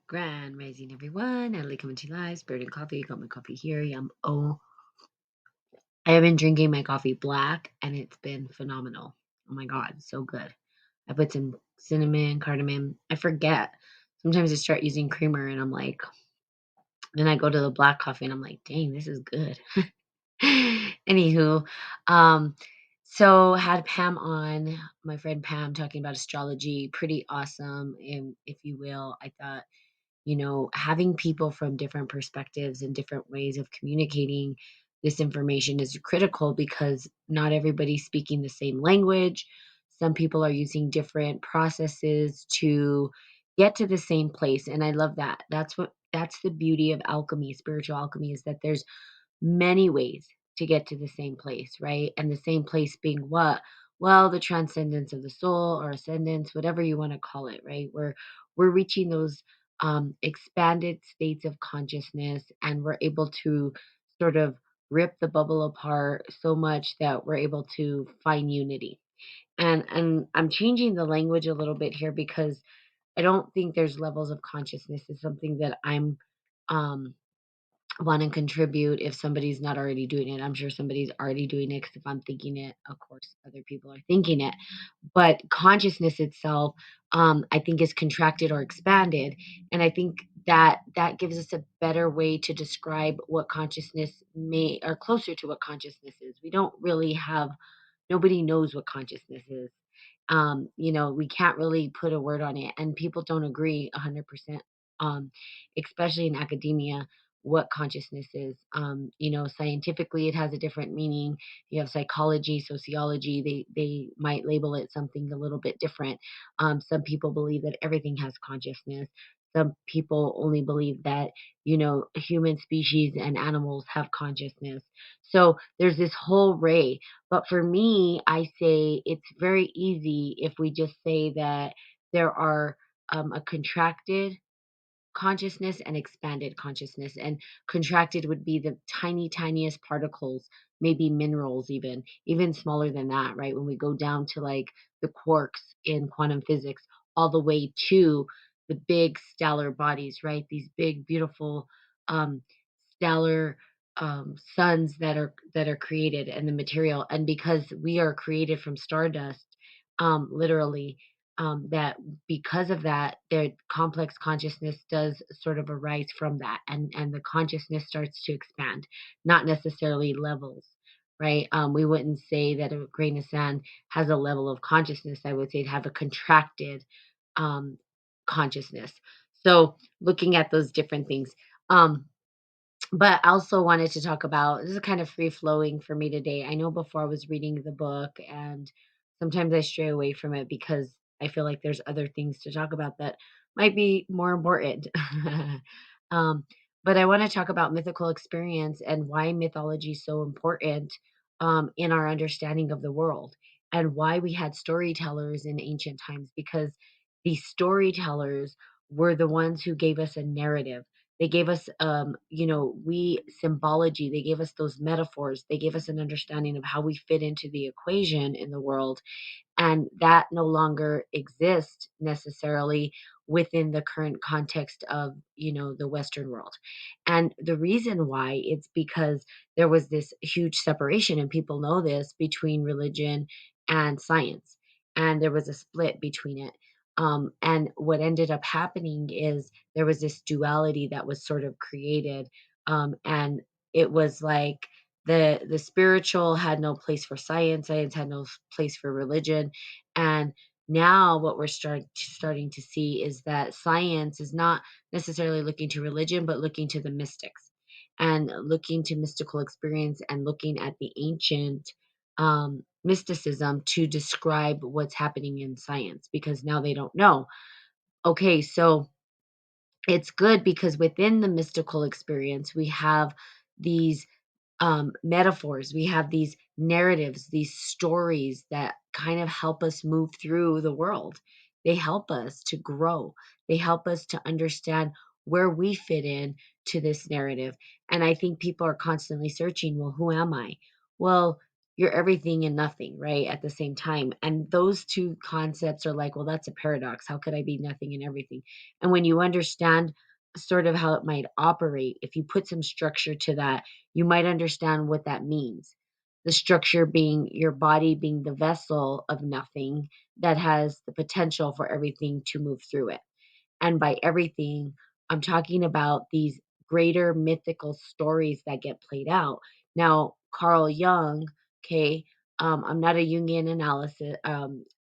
Grand Rising, everyone. Natalie coming to you live. Spirit and coffee. Got my coffee here. Yum. Oh, I have been drinking my coffee black, and it's been phenomenal. Oh my God, so good. I put some cinnamon, cardamom. I forget. Sometimes I start using creamer, and I'm like, then I go to the black coffee, and I'm like, dang, this is good. Anywho, um, so had Pam on, my friend Pam, talking about astrology. Pretty awesome, if you will. I thought having people from different perspectives and different ways of communicating this information is critical because not everybody's speaking the same language. Some people are using different processes to get to the same place. And I love that. That's the beauty of alchemy, spiritual alchemy, is that there's many ways to get to the same place, right? And the same place being what? Well, the transcendence of the soul or ascendance, whatever you want to call it, right? We're reaching those expanded states of consciousness, and we're able to sort of rip the bubble apart so much that we're able to find unity. And I'm changing the language a little bit here because I don't think there's levels of consciousness. Is something that I'm um want to contribute if somebody's not already doing it. I'm sure somebody's already doing it because if I'm thinking it, of course, other people are thinking it. But consciousness itself, I think, is contracted or expanded, and I think that gives us a better way to describe what consciousness may, or closer to what consciousness is. We don't really have. Nobody knows what consciousness is. We can't really put a word on it, and people don't agree 100%, um, especially in academia, what consciousness is. Scientifically, it has a different meaning. You have psychology, sociology, they might label it something a little bit different. Some people believe that everything has consciousness. Some people only believe that, human species and animals have consciousness. So there's this whole array, but for me, I say it's very easy if we just say that there are a contracted consciousness and expanded consciousness. And contracted would be the tiny, tiniest particles, maybe minerals, even smaller than that, right? When we go down to like the quarks in quantum physics, all the way to the big stellar bodies, right? These big, beautiful um, stellar suns that are created and the material. And because we are created from stardust, literally, that because of that, their complex consciousness does sort of arise from that, and the consciousness starts to expand, not necessarily levels, right? We wouldn't say that a grain of sand has a level of consciousness. I would say it have a contracted um, consciousness. So looking at those different things. But I also wanted to talk about, this is kind of free flowing for me today. I know before I was reading the book, and sometimes I stray away from it because I feel like there's other things to talk about that might be more important. um, but I want to talk about mythical experience and why mythology is so important in our understanding of the world, and why we had storytellers in ancient times, because these storytellers were the ones who gave us a narrative. They gave us, we symbology. They gave us those metaphors. They gave us an understanding of how we fit into the equation in the world, and that no longer exists necessarily within the current context of the Western world. And the reason why, it's because there was this huge separation, and people know this, between religion and science, and there was a split between it. And what ended up happening is there was this duality that was sort of created, and it was like the spiritual had no place for science, science had no place for religion. And now what we're starting to see is that science is not necessarily looking to religion, but looking to the mystics, and looking to mystical experience, and looking at the ancient mysticism to describe what's happening in science, because now they don't know. Okay, so it's good because within the mystical experience, we have these metaphors, we have these narratives, these stories that kind of help us move through the world. They help us to grow, they help us to understand where we fit in to this narrative. And I think people are constantly searching, well, who am I? Well, you're everything and nothing, right? At the same time. And those two concepts are like, well, that's a paradox. How could I be nothing and everything? And when you understand sort of how it might operate, if you put some structure to that, you might understand what that means. The structure being your body being the vessel of nothing that has the potential for everything to move through it. And by everything, I'm talking about these greater mythical stories that get played out. Now, Carl Jung, okay, I'm not a Jungian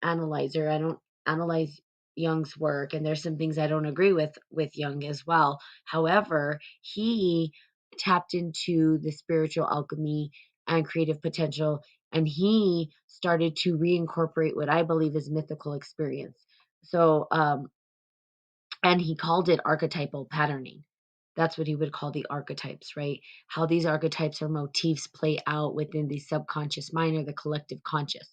analyzer. I don't analyze Jung's work, and there's some things I don't agree with Jung as well. However, he tapped into the spiritual alchemy and creative potential, and he started to reincorporate what I believe is mythical experience. So, and he called it archetypal patterning. That's what he would call the archetypes, right? How these archetypes or motifs play out within the subconscious mind or the collective conscious.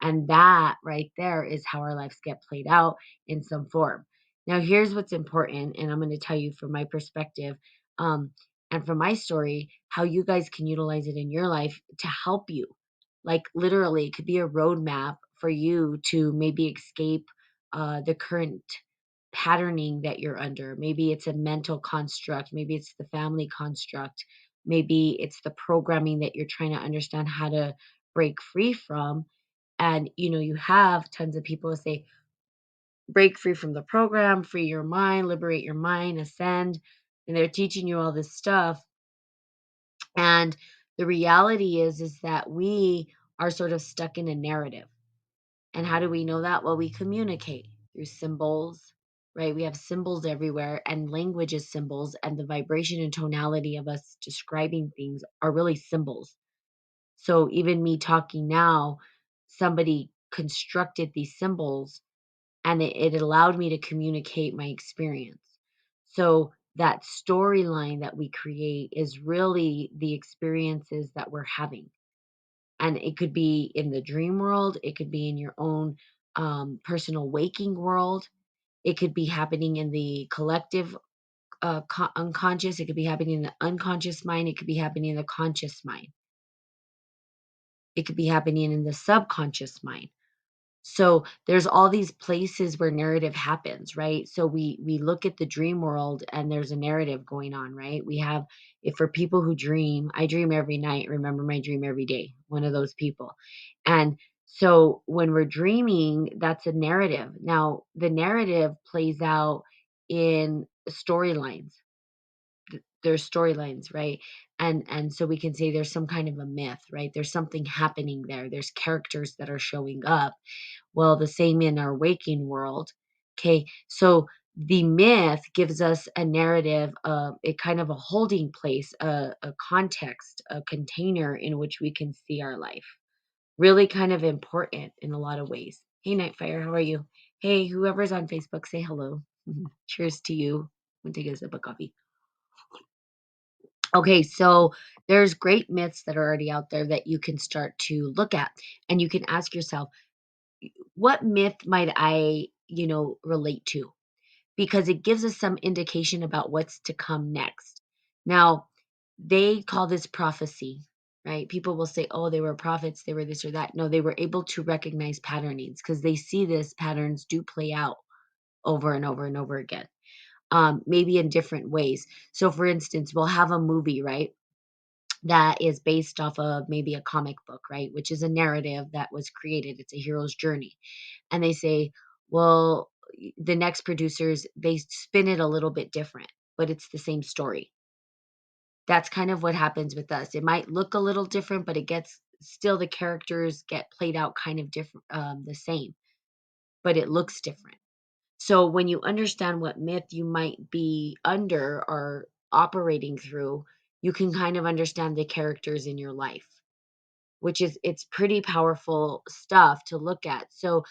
And that right there is how our lives get played out in some form. Now, here's what's important, and I'm going to tell you from my perspective and from my story, how you guys can utilize it in your life to help you. Like, literally, it could be a roadmap for you to maybe escape the current patterning that you're under. Maybe it's a mental construct, maybe it's the family construct, maybe it's the programming that you're trying to understand how to break free from. And you have tons of people who say, break free from the program, free your mind, liberate your mind, ascend. And they're teaching you all this stuff. And the reality is that we are sort of stuck in a narrative. And how do we know that? Well, we communicate through symbols, right? We have symbols everywhere, and language is symbols, and the vibration and tonality of us describing things are really symbols. So even me talking now, somebody constructed these symbols, and it allowed me to communicate my experience. So that storyline that we create is really the experiences that we're having, and it could be in the dream world, it could be in your own personal waking world, it could be happening in the collective unconscious, it could be happening in the unconscious mind, it could be happening in the conscious mind, it could be happening in the subconscious mind. So there's all these places where narrative happens, right? So we look at the dream world and there's a narrative going on, right? We have, if for people who dream, I dream every night, remember my dream every day, one of those people. And so when we're dreaming, that's a narrative. Now, the narrative plays out in storylines. There's storylines, right? And so we can say there's some kind of a myth, right? There's something happening there. There's characters that are showing up. Well, the same in our waking world. Okay. So the myth gives us a narrative, a kind of a holding place, a context, a container in which we can see our life. Really kind of important in a lot of ways. Hey, Nightfire, how are you? Hey, whoever's on Facebook, say hello. Cheers to you. I'm gonna take a sip of coffee. Okay, so there's great myths that are already out there that you can start to look at, and you can ask yourself, what myth might I, relate to? Because it gives us some indication about what's to come next. Now, they call this prophecy, right? People will say, oh, they were prophets, they were this or that. No, they were able to recognize patternings because they see this patterns do play out over and over and over again, maybe in different ways. So, for instance, we'll have a movie, right? That is based off of maybe a comic book, right? Which is a narrative that was created. It's a hero's journey. And they say, well, the next producers, they spin it a little bit different, but it's the same story. That's kind of what happens with us. It might look a little different, but it gets still the characters get played out kind of different, the same, but it looks different. So when you understand what myth you might be under or operating through, you can kind of understand the characters in your life, which is it's pretty powerful stuff to look at. So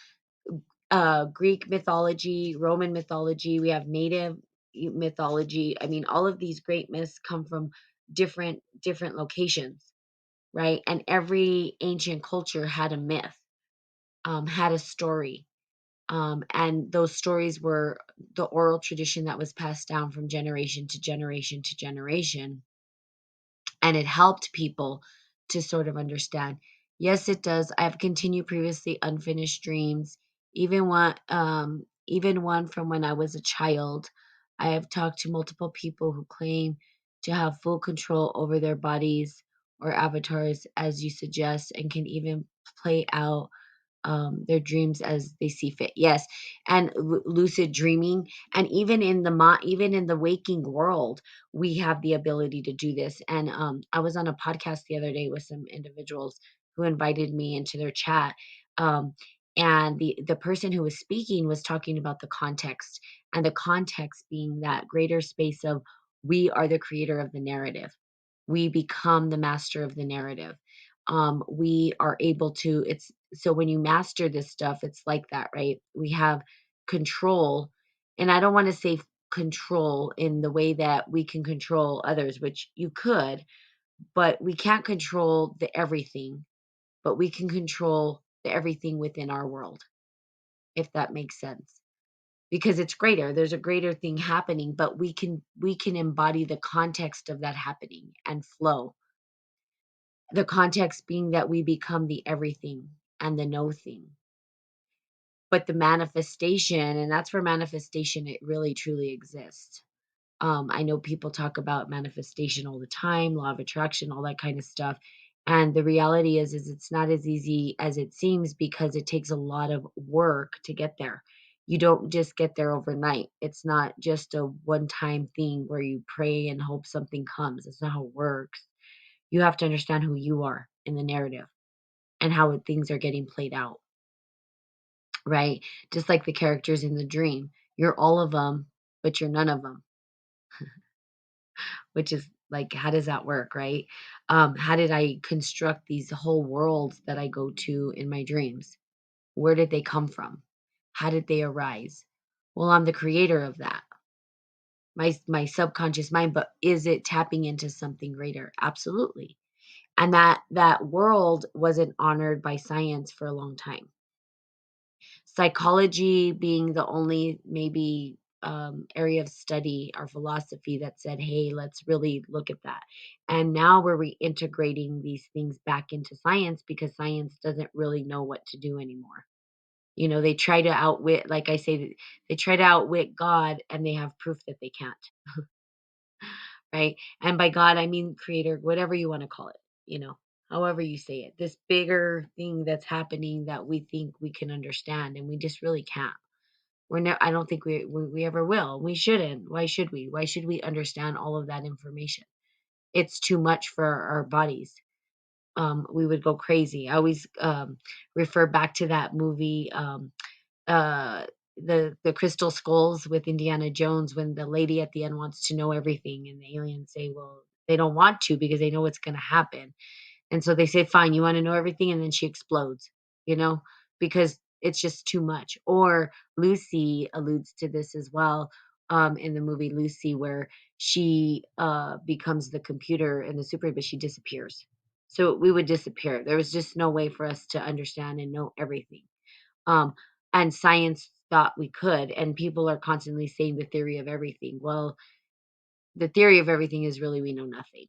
Greek mythology, Roman mythology, we have native mythology. I mean, all of these great myths come from different locations, right? And every ancient culture had a myth, had a story. And those stories were the oral tradition that was passed down from generation to generation to generation. And it helped people to sort of understand. Yes, it does. I have continued previously unfinished dreams, even one from when I was a child. I have talked to multiple people who claim to have full control over their bodies or avatars, as you suggest, and can even play out their dreams as they see fit. Yes, and lucid dreaming, and even in the waking world, we have the ability to do this. And I was on a podcast the other day with some individuals who invited me into their chat. Um, and the person who was speaking was talking about the context, and the context being that greater space of we are the creator of the narrative. We become the master of the narrative. We are able to, it's so when you master this stuff, it's like that, right? We have control. And I don't want to say control in the way that we can control others, which you could, but we can't control the everything, but we can control the everything within our world, if that makes sense. Because it's greater. There's a greater thing happening, but we can embody the context of that happening and flow. The context being that we become the everything and the no thing. But the manifestation, and that's where manifestation, it really truly exists. I know people talk about manifestation all the time, law of attraction, all that kind of stuff. And the reality is it's not as easy as it seems because it takes a lot of work to get there. You don't just get there overnight. It's not just a one-time thing where you pray and hope something comes. It's not how it works. You have to understand who you are in the narrative and how things are getting played out, right? Just like the characters in the dream. You're all of them, but you're none of them, which is like, how does that work, right? How did I construct these whole worlds that I go to in my dreams? Where did they come from? How did they arise? Well, I'm the creator of that. My subconscious mind, but is it tapping into something greater? Absolutely. And that world wasn't honored by science for a long time. Psychology being the only maybe area of study or philosophy that said, hey, let's really look at that. And now we're reintegrating these things back into science because science doesn't really know what to do anymore. You know, they try to outwit, like I say, they try to outwit God and they have proof that they can't, right? And by God, I mean creator, whatever you want to call it, you know, however you say it. This bigger thing that's happening that we think we can understand and we just really can't. I don't think we ever will. We shouldn't. Why should we? Why should we understand all of that information? It's too much for our bodies. We would go crazy. I always refer back to that movie, uh, the Crystal Skulls with Indiana Jones, when the lady at the end wants to know everything, and the aliens say, "Well, they don't want to because they know what's going to happen." And so they say, "Fine, you wanna know everything?" And then she explodes, you know, because it's just too much. Or Lucy alludes to this as well, in the movie Lucy, where she, becomes the computer in the super but she disappears. So we would disappear. There was just no way for us to understand and know everything. Um, and science thought we could, and people are constantly saying the theory of everything. Well, the theory of everything is really we know nothing.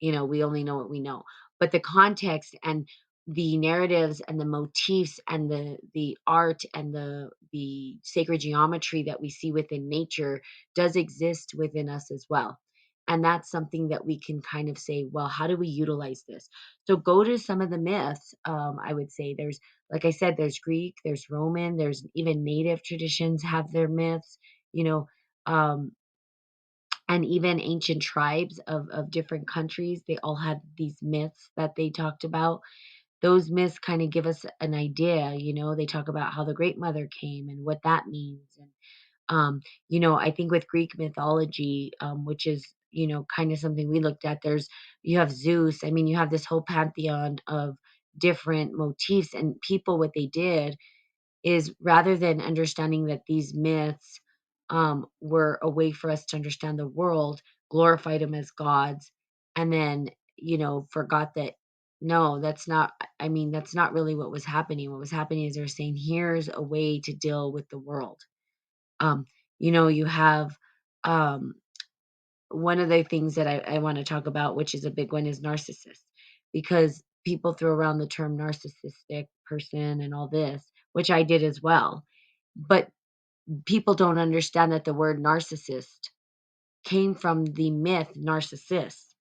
You know, we only know what we know. But the context and the narratives and the motifs and the art and the sacred geometry that we see within nature does exist within us as well. And that's something that we can kind of say, well, how do we utilize this? So go to some of the myths. I would say there's, like I said, there's Greek, there's Roman, there's even native traditions have their myths, you know, um, and even ancient tribes of different countries, they all had these myths that they talked about. Those myths kind of give us an idea, you know, they talk about how the great mother came and what that means. And you know, I think with Greek mythology, which is, you know, kind of something we looked at, there's, you have Zeus. I mean, you have this whole pantheon of different motifs and people. What they did is, rather than understanding that these myths were a way for us to understand the world, glorified them as gods, and then, you know, forgot that no, that's not, I mean, that's not really what was happening. What was happening is they're saying, here's a way to deal with the world. Um, you know, you have um, one of the things that I want to talk about, which is a big one, is narcissists, because people throw around the term narcissistic person and all this, which I did as well. But people don't understand that the word narcissist came from the myth Narcissus,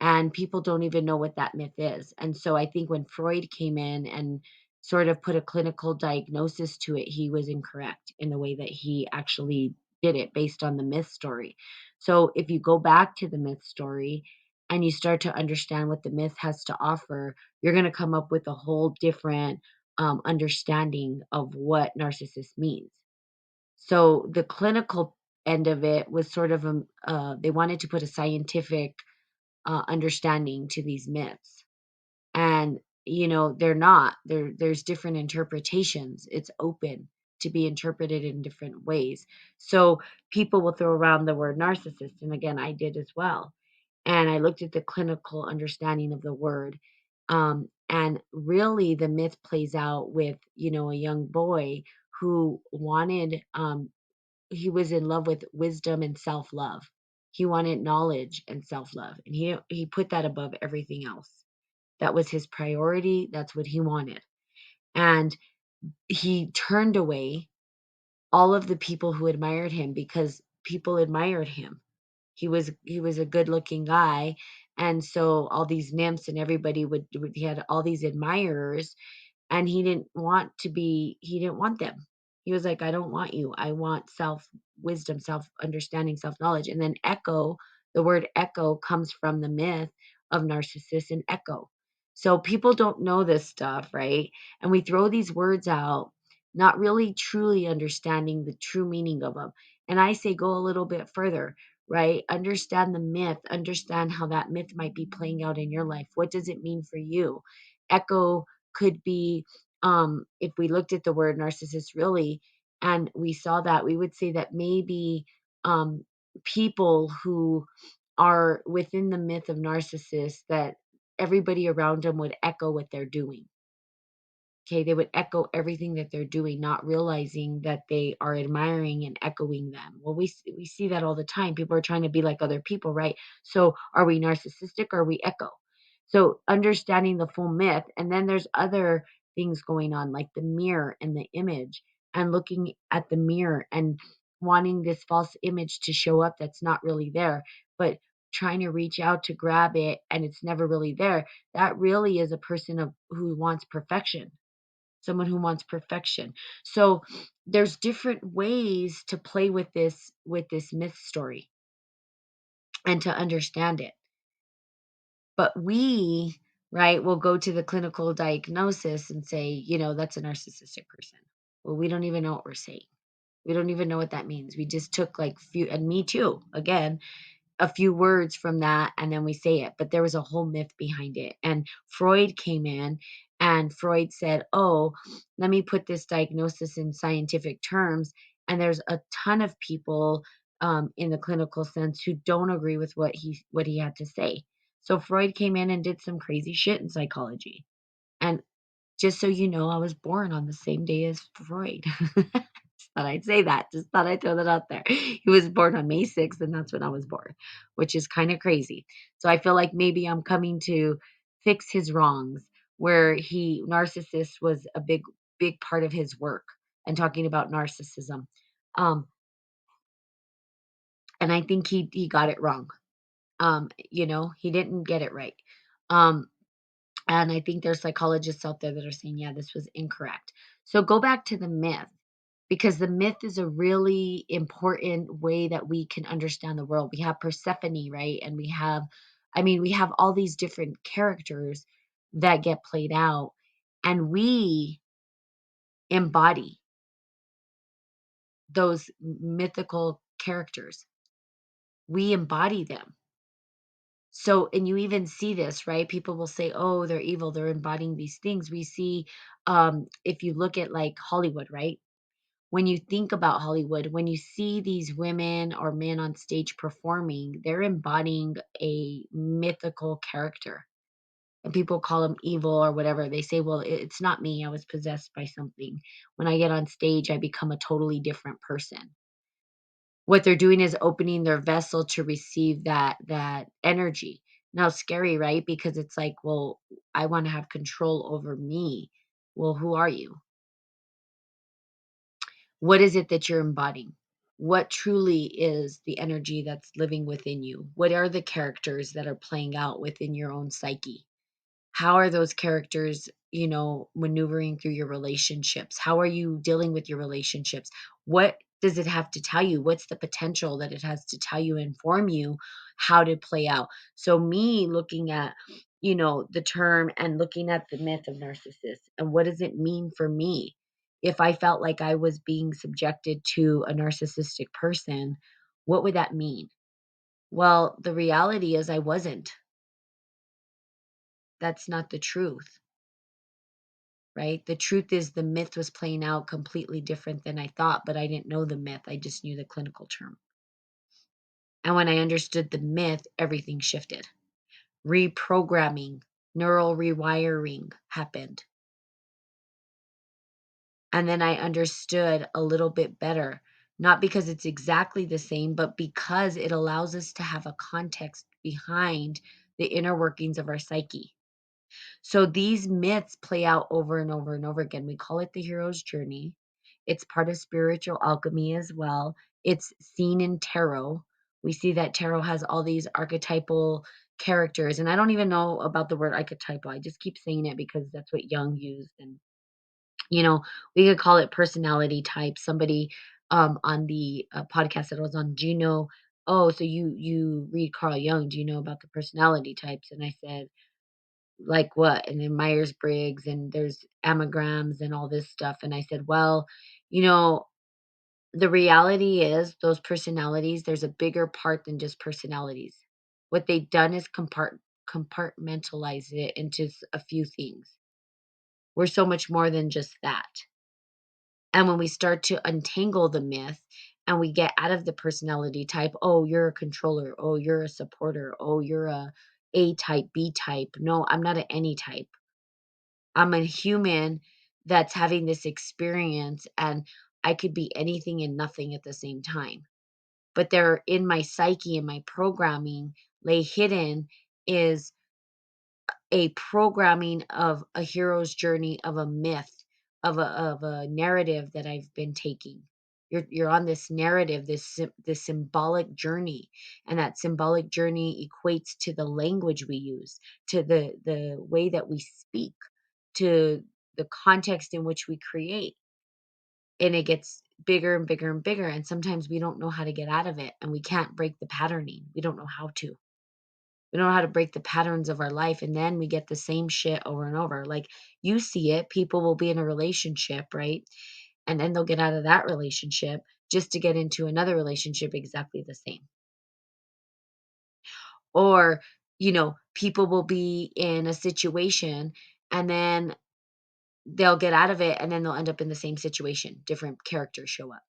and people don't even know what that myth is. And so I think when Freud came in and sort of put a clinical diagnosis to it, he was incorrect in the way that he actually did it based on the myth story. So if you go back to the myth story and you start to understand what the myth has to offer, you're going to come up with a whole different understanding of what narcissist means. So the clinical end of it was sort of they wanted to put a scientific understanding to these myths. And, they're not. There's different interpretations. It's open to be interpreted in different ways. So people will throw around the word narcissist. And again, I did as well. And I looked at the clinical understanding of the word. And really, the myth plays out with, a young boy who wanted he was in love with wisdom and self-love. He wanted knowledge and self-love, and he put that above everything else. That was his priority, that's what he wanted. And he turned away all of the people who admired him because people admired him. He was a good-looking guy, and so all these nymphs and everybody would he had all these admirers, and he didn't want them. He was like, "I don't want you. I want self-wisdom, self-understanding, self-knowledge." And then echo, the word echo comes from the myth of Narcissus and Echo. So people don't know this stuff, right? And we throw these words out, not really truly understanding the true meaning of them. And I say go a little bit further, right? Understand the myth, understand how that myth might be playing out in your life. What does it mean for you? Echo could be if we looked at the word narcissist really and we saw that, we would say that maybe um people who are within the myth of narcissists, that everybody around them would echo what they're doing. Okay, they would echo everything that they're doing, not realizing that they are admiring and echoing them. Well, we see that all the time. People are trying to be like other people, right? So, are we narcissistic or are we echo? So, understanding the full myth, and then there's other things going on, like the mirror and the image, and looking at the mirror and wanting this false image to show up that's not really there, but trying to reach out to grab it and it's never really there. That really is a person who wants perfection, someone who wants perfection. So there's different ways to play with this myth story and to understand it. But we, right, will go to the clinical diagnosis and say, that's a narcissistic person. Well, we don't even know what we're saying. We don't even know what that means. We just took like few, and me too, again, a few words from that and then we say it, but there was a whole myth behind it. And Freud came in and Freud said, "Oh, let me put this diagnosis in scientific terms." And there's a ton of people in the clinical sense who don't agree with what he had to say. So Freud came in and did some crazy shit in psychology. And just so you know, I was born on the same day as Freud. Just thought I'd say that. Just thought I'd throw that out there. He was born on May 6th, and that's when I was born, which is kind of crazy. So I feel like maybe I'm coming to fix his wrongs, where narcissist was a big part of his work and talking about narcissism. Um, and I think he got it wrong. He didn't get it right. Um, And I think there's psychologists out there that are saying, yeah, this was incorrect. So go back to the myth, because the myth is a really important way that we can understand the world. We have Persephone, right? And we have all these different characters that get played out, and we embody those mythical characters. We embody them. So, and you even see this, right? People will say, "Oh, they're evil. They're embodying these things." We see, if you look at like Hollywood, right? When you think about Hollywood, when you see these women or men on stage performing, they're embodying a mythical character. And people call them evil or whatever. They say, "Well, it's not me. I was possessed by something. When I get on stage, I become a totally different person." What they're doing is opening their vessel to receive that energy. Now, scary, right? Because it's like, well, I want to have control over me. Well, who are you? What is it that you're embodying? What truly is the energy that's living within you? What are the characters that are playing out within your own psyche? How are those characters, maneuvering through your relationships? How are you dealing with your relationships? What does it have to tell you? What's the potential that it has to tell you, inform you how to play out? So, me looking at, the term and looking at the myth of narcissist and what does it mean for me? If I felt like I was being subjected to a narcissistic person, what would that mean? Well, the reality is I wasn't. That's not the truth. Right? The truth is the myth was playing out completely different than I thought, but I didn't know the myth. I just knew the clinical term. And when I understood the myth, everything shifted. Reprogramming, neural rewiring happened. And then I understood a little bit better, not because it's exactly the same, but because it allows us to have a context behind the inner workings of our psyche. So these myths play out over and over and over again. We call it the hero's journey. It's part of spiritual alchemy as well. It's seen in tarot. We see that tarot has all these archetypal characters. And I don't even know about the word archetypal. I just keep saying it because that's what Jung used. And, you know, we could call it personality type. Somebody on the podcast that I was on, do you know? Oh, so you read Carl Jung. Do you know about the personality types? And I said, like what? And then Myers-Briggs and there's amograms and all this stuff. And I said, well, you know, the reality is those personalities, there's a bigger part than just personalities. What they've done is compartmentalize it into a few things. We're so much more than just that. And when we start to untangle the myth and we get out of the personality type, oh, you're a controller, oh, you're a supporter, oh, you're A type, B type. No, I'm not an any type. I'm a human that's having this experience and I could be anything and nothing at the same time. But there in my psyche and my programming lay hidden is a programming of a hero's journey of a myth of a narrative that I've been taking. You're on this narrative, this symbolic journey, and that symbolic journey equates to the language we use, to the way that we speak, to the context in which we create. And it gets bigger and bigger and bigger. And sometimes we don't know how to get out of it and we can't break the patterning. We don't know how to. We don't know how to break the patterns of our life. And then we get the same shit over and over. Like you see it, people will be in a relationship, right? And then they'll get out of that relationship just to get into another relationship exactly the same. Or, people will be in a situation and then they'll get out of it and then they'll end up in the same situation. Different characters show up.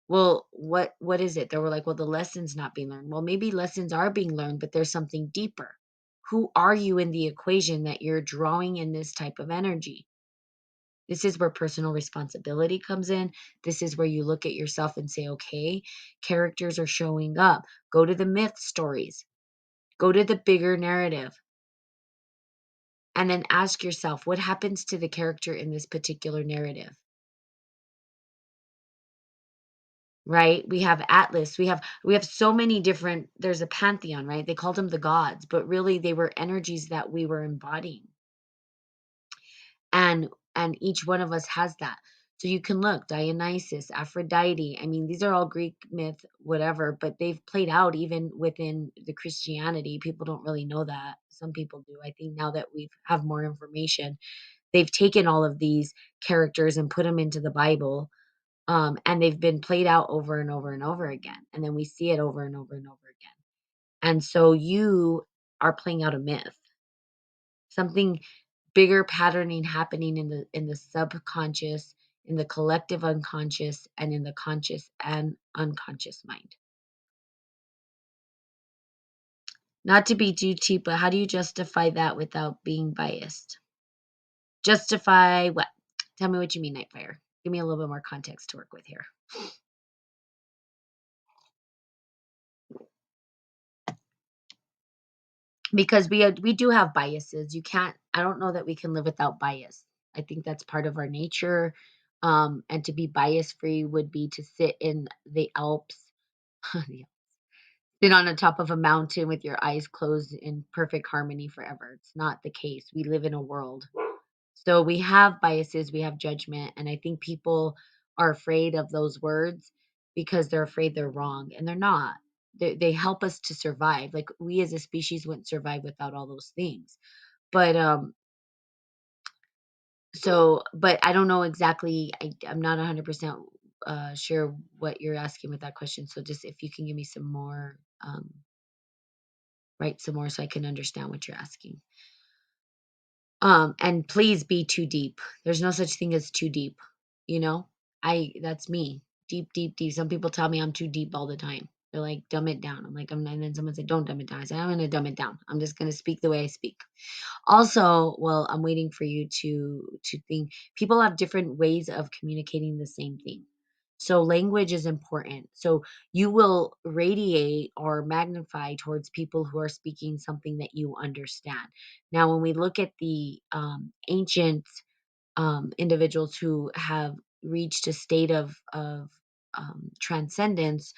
Well, what is it? They were like, "Well, the lesson's not being learned." Well, maybe lessons are being learned, but there's something deeper. Who are you in the equation that you're drawing in this type of energy? This is where personal responsibility comes in. This is where you look at yourself and say, "Okay, characters are showing up." Go to the myth stories. Go to the bigger narrative. And then ask yourself, what happens to the character in this particular narrative? Right? We have Atlas. We have so many different there's a pantheon, right? They called them the gods, but really they were energies that we were embodying. And and each one of us has that. So you can look Dionysus, Aphrodite. I mean, these are all Greek myth, whatever, but they've played out even within the Christianity. People don't really know that. Some people do. I think now that we have more information, they've taken all of these characters and put them into the Bible, and they've been played out over and over and over again. And then we see it over and over and over again. And so you are playing out a myth, something bigger patterning happening in the subconscious, in the collective unconscious, and in the conscious and unconscious mind. Not to be too cheap, but how do you justify that without being biased? Justify what? Tell me what you mean, Nightfire. Give me a little bit more context to work with here. because we do have biases. You can't I don't know that we can live without bias. I think that's part of our nature. And to be bias free would be to sit in the Alps, sit on the top of a mountain with your eyes closed in perfect harmony forever. It's not the case. We live in a world. So we have biases, we have judgment, and I think people are afraid of those words because they're afraid they're wrong, and they're not. They help us to survive. Like we as a species wouldn't survive without all those things. But but I don't know exactly. I'm not 100% sure what you're asking with that question. So just if you can give me some more, write some more so I can understand what you're asking. And please be too deep. There's no such thing as too deep, you know? That's me. Deep, deep, deep. Some people tell me I'm too deep all the time. They're like, dumb it down. I'm like, and then someone said, don't dumb it down. I said, I'm going to dumb it down. I'm just going to speak the way I speak. Also, well, I'm waiting for you to think. People have different ways of communicating the same thing. So language is important. So you will radiate or magnify towards people who are speaking something that you understand. Now, when we look at the ancient individuals who have reached a state of transcendence,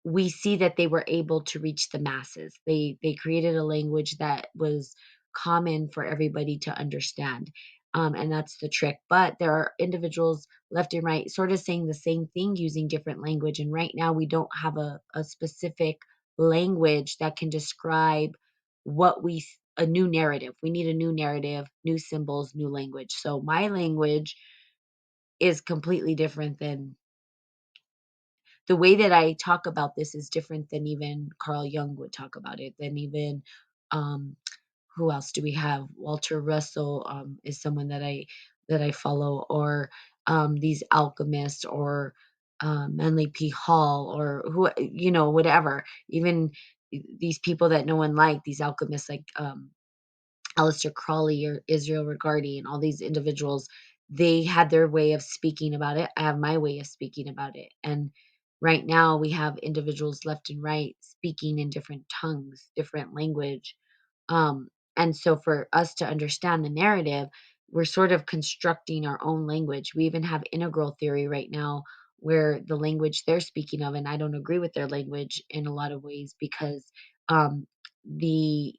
we see that they were able to reach the masses. They created a language that was common for everybody to understand. And that's the trick. But there are individuals left and right sort of saying the same thing using different language. And right now we don't have a specific language that can describe a new narrative. We need a new narrative, new symbols, new language. So my language is completely different than the way that I talk about this is different than even Carl Jung would talk about it, than even um, who else do we have? Walter Russell is someone that I follow, or these alchemists, or Manly P. Hall, or who whatever. Even these people that no one liked, these alchemists like Aleister Crowley or Israel Regardie and all these individuals, they had their way of speaking about it. I have my way of speaking about it. And right now we have individuals left and right speaking in different tongues, different language. And so for us to understand the narrative, we're sort of constructing our own language. We even have integral theory right now where the language they're speaking of, and I don't agree with their language in a lot of ways because the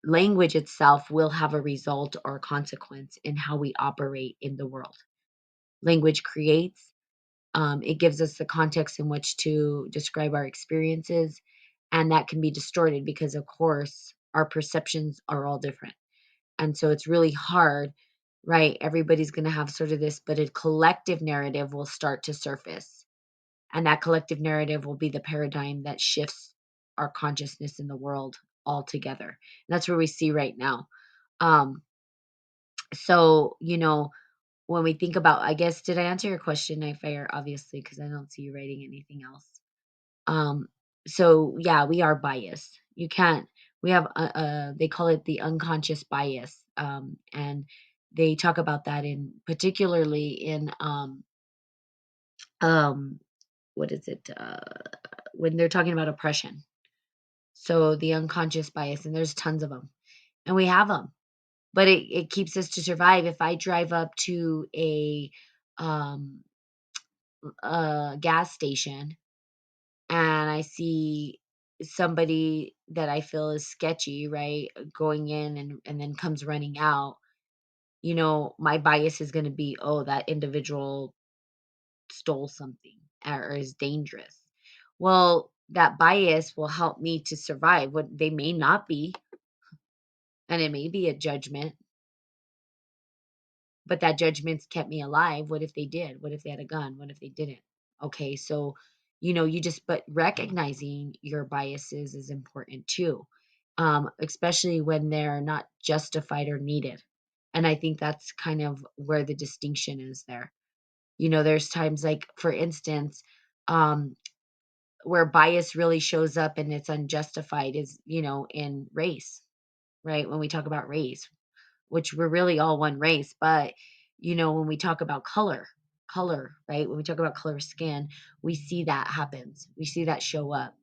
language itself will have a result or consequence in how we operate in the world. Language creates, it gives us the context in which to describe our experiences, and that can be distorted because, of course, our perceptions are all different. And so it's really hard, right? Everybody's going to have sort of this, but a collective narrative will start to surface. And that collective narrative will be the paradigm that shifts our consciousness in the world altogether. And that's where we see right now. Um, so, when we think about, I guess, did I answer your question, Nightfire? Obviously, because I don't see you writing anything else. Um, so yeah, we are biased. You can't, we have, they call it the unconscious bias. And they talk about that particularly in, um, what is it? When they're talking about oppression. So the unconscious bias, and there's tons of them, and we have them, but it keeps us to survive. If I drive up to um, a gas station and I see somebody that I feel is sketchy, right, going in and then comes running out, my bias is going to be, oh, that individual stole something or is dangerous. Well, that bias will help me to survive. What they may not be, and it may be a judgment, but that judgment's kept me alive. What if they did? What if they had a gun? What if they didn't? Okay, so but recognizing your biases is important too, especially when they're not justified or needed. And I think that's kind of where the distinction is there. There's times like, for instance, um, where bias really shows up and it's unjustified is, in race, right? When we talk about race, which we're really all one race, but when we talk about color, right? When we talk about color of skin, we see that happens. We see that show up.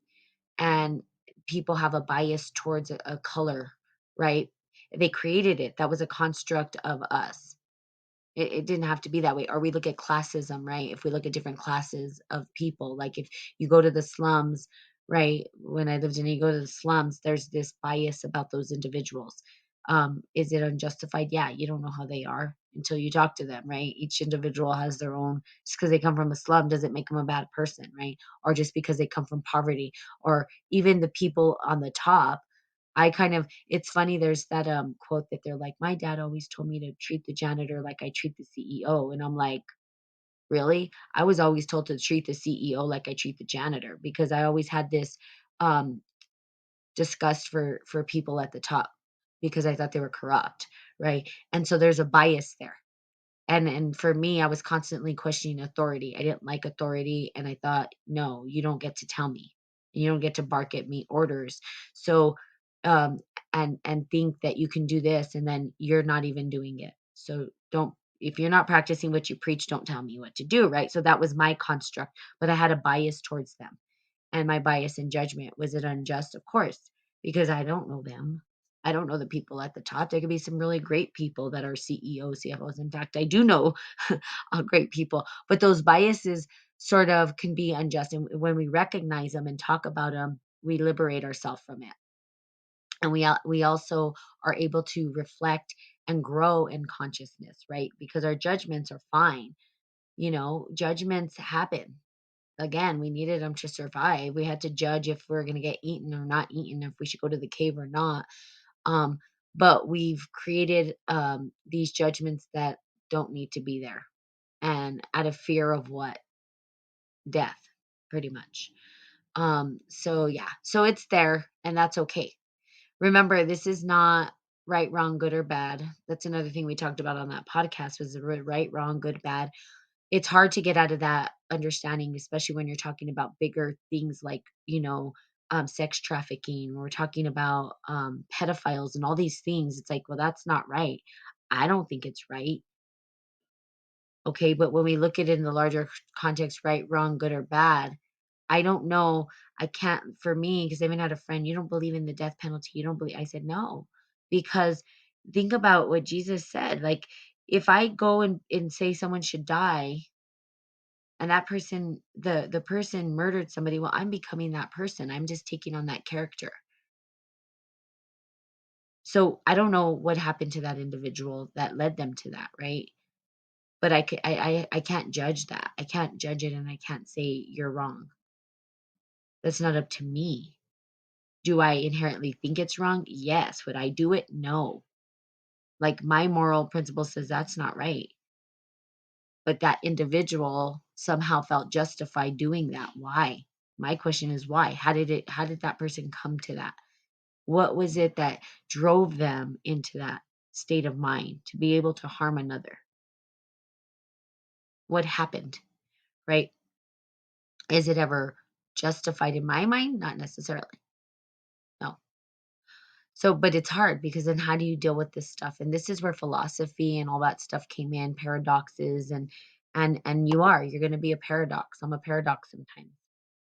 And people have a bias towards a color, right? They created it. That was a construct of us. It didn't have to be that way. Or we look at classism, right? If we look at different classes of people, like if you go to the slums, right? When I lived in, you go to the slums, there's this bias about those individuals. Is it unjustified? Yeah, you don't know how they are until you talk to them, right? Each individual has their own, just because they come from a slum doesn't make them a bad person, right? Or just because they come from poverty, or even the people on the top. I kind of it's funny, there's that, quote that they're like, "My dad always told me to treat the janitor like I treat the CEO," and I'm like, "Really? I was always told to treat the CEO like I treat the janitor," because I always had this, um, disgust for people at the top because I thought they were corrupt, right? And so there's a bias there. And for me, I was constantly questioning authority. I didn't like authority, and I thought, "No, you don't get to tell me. You don't get to bark at me orders." So, um, and think that you can do this, and then you're not even doing it. So don't if you're not practicing what you preach, don't tell me what to do, right? So that was my construct, but I had a bias towards them. And my bias and judgment, was it unjust? Of course, because I don't know them. I don't know the people at the top. There could be some really great people that are CEOs, CFOs. In fact, I do know great people, but those biases sort of can be unjust. And when we recognize them and talk about them, we liberate ourselves from it. And we also are able to reflect and grow in consciousness, right? Because our judgments are fine. Judgments happen. Again, we needed them to survive. We had to judge if we're gonna get eaten or not eaten, if we should go to the cave or not. Um, but we've created, these judgments that don't need to be there, and out of fear of what? Death, pretty much. So yeah, so it's there, and that's okay. Remember, this is not right, wrong, good, or bad. That's another thing we talked about on that podcast was the right, wrong, good, bad. It's hard to get out of that understanding, especially when you're talking about bigger things like, sex trafficking. We're talking about pedophiles and all these things. It's like, well, that's not right. I don't think it's right. Okay. But when we look at it in the larger context, right, wrong, good, or bad, I don't know. I can't, for me, because I even had a friend, you don't believe in the death penalty. You don't believe, I said, no, because think about what Jesus said. Like, if I go and say someone should die, and that person the person murdered somebody, well, I'm becoming that person. I'm just taking on that character. So I don't know what happened to that individual that led them to that, right? But I can't judge that. I can't judge it, and I can't say you're wrong. That's not up to me. Do I inherently think it's wrong? Yes. Would I do it? No. Like, my moral principle says that's not right. But that individual somehow felt justified doing that. Why? My question is why? How did that person come to that? What was it that drove them into that state of mind to be able to harm another? What happened, right? Is it ever justified in my mind? Not necessarily. No. So, but it's hard because then how do you deal with this stuff? And this is where philosophy and all that stuff came in, paradoxes and you're going to be a paradox. I'm a paradox sometimes.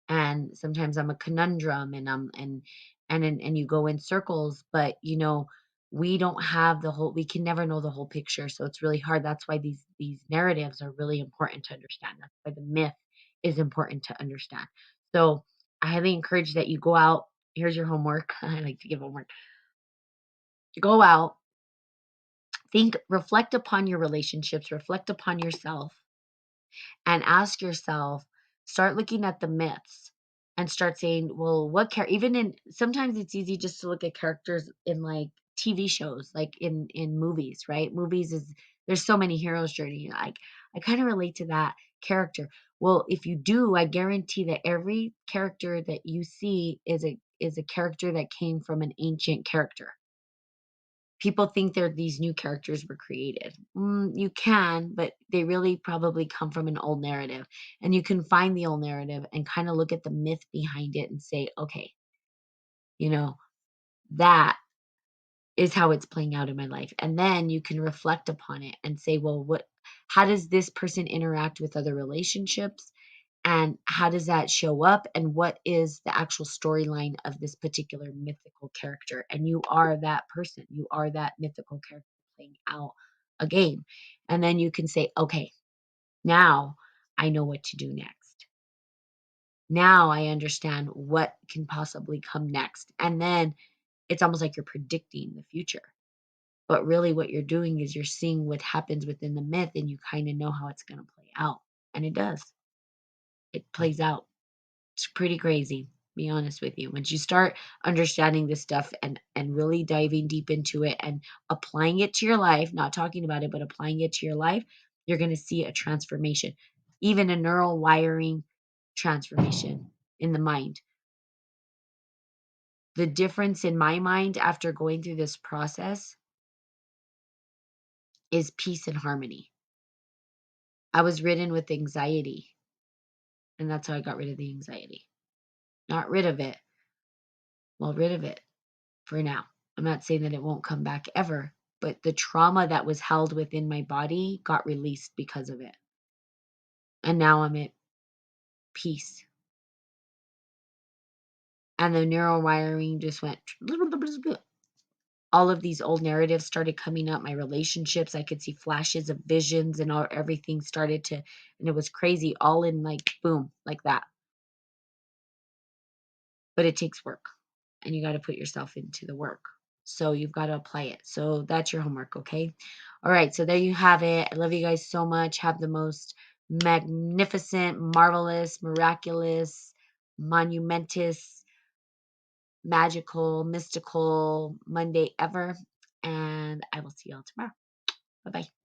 And sometimes I'm a conundrum, and you go in circles, but we don't have the whole we can never know the whole picture, so it's really hard. That's why these narratives are really important to understand. That's why the myth is important to understand. So I highly encourage that you go out. Here's your homework. I like to give homework. Go out, think, reflect upon your relationships, reflect upon yourself, and ask yourself, start looking at the myths and start saying, well, even in sometimes it's easy just to look at characters in like TV shows, like in movies, right? Movies is there's so many heroes journey. Like I kind of relate to that character. Well, if you do, I guarantee that every character that you see is a character that came from an ancient character. People think they're these new characters were created. You can, but they really probably come from an old narrative. And you can find the old narrative and kind of look at the myth behind it and say, okay, you know, that is how it's playing out in my life. And then you can reflect upon it and say, well, how does this person interact with other relationships? And how does that show up? And what is the actual storyline of this particular mythical character? And you are that person. You are that mythical character playing out a game. And then you can say, okay, now I know what to do next. Now I understand what can possibly come next. And then it's almost like you're predicting the future. But really, what you're doing is you're seeing what happens within the myth and you kind of know how it's going to play out. And it does, it plays out. It's pretty crazy, be honest with you. Once you start understanding this stuff and really diving deep into it and applying it to your life, not talking about it, but applying it to your life, you're going to see a transformation, even a neural wiring transformation in the mind. The difference in my mind after going through this process is peace and harmony. I was ridden with anxiety, and that's how I got rid of the anxiety. Not rid of it, well, rid of it for now. I'm not saying that it won't come back ever, but the trauma that was held within my body got released because of it. And now I'm at peace. And the neural wiring just went, all of these old narratives started coming up, my relationships, I could see flashes of visions and everything started to, and it was crazy, all in like boom, like that. But it takes work and you got to put yourself into the work. So you've got to apply it. So that's your homework, okay? All right, so there you have it. I love you guys so much. Have the most magnificent, marvelous, miraculous, monumentous, magical, mystical Monday ever. And I will see y'all tomorrow. Bye bye.